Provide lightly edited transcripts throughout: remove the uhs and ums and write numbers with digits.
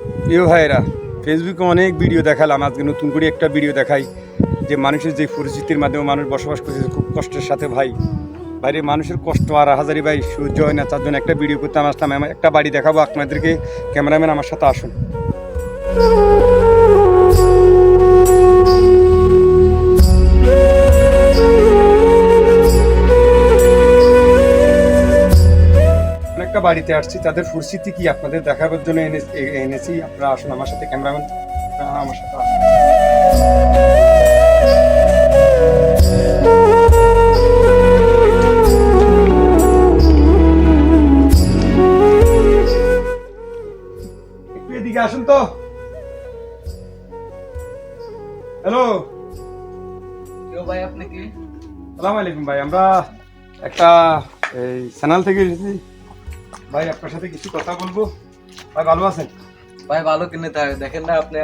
প্রিয় ভাইরা, ফেসবুকে অনেক ভিডিও দেখালাম, আজকে নতুন করে একটা ভিডিও দেখাই যে মানুষের যে পরিস্থিতির মাধ্যমে মানুষ বসবাস করছে খুব কষ্টের সাথে। বাইরে মানুষের কষ্ট আর হাজারি ভাই সহ্য হয় না, তার জন্য একটা ভিডিও করতে আসলাম। আমি একটা বাড়ি দেখাবো আপনাদেরকে, ক্যামেরাম্যান আমার সাথে আসুন। একটা বাড়িতে আসছি, তাদের পরিস্থিতি কি আপনাদের দেখাবার জন্য এনেছি। আপনারা আসুন আমার সাথে, ক্যামেরাম্যান আমার সাথে আসুন। একটু এদিকে আসুন তো। হ্যালো ভাই, আপনি কি? সালাম আলাইকুম ভাই, আমরা একটা এই চ্যানেল থেকে এসেছি ভাই, আপনার সাথে কিছু কথা বলবো। ভাই ভালো আছেন? ভাই ভালো কিনে দেখেন না আপনি,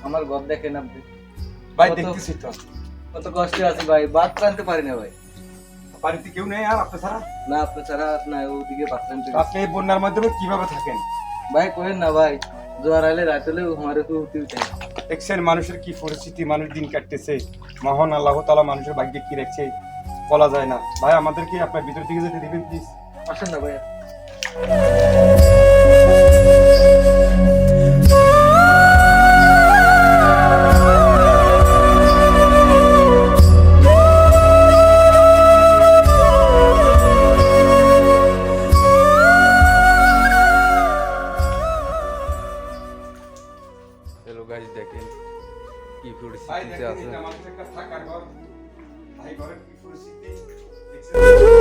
আমার ঘর দেখেন আপনি। ভাই কত- দেখতেছি তো, কত কষ্টে আছি ভাই, ভাত রাঁধতে পারি না ভাই। বাড়িতে কেউ নেই আর আপনার ছাড়া? না, আপনি ছাড়া না, ওদিকে ভাত রাঁধতে আপনি এই বন্যার মাধ্যমে কিভাবে থাকেন? ভাই করেন না ভাই, জোয়ার আইলে রাত হলেও আমার একটু উঠতে উঠাই। দেখছেন মানুষের কি পরিস্থিতি, মানুষ দিন কাটতেছে। মহান আল্লাহ তাআলা মানুষের ভাগ্যে কি রাখছে বলা যায় না। ভাই আমাদেরকে আপনার ভিতর দিকে যেতে দিবেন প্লিজ। আসেন না ভাই। হ্যালো গাইস, দেখেন কি ভাই পরিস্থিতিতে দেখেন আছে। এটা মানুষের একটা থাকার ঘর। ভাই ঘরের কি পরিস্থিতি দেখছেন?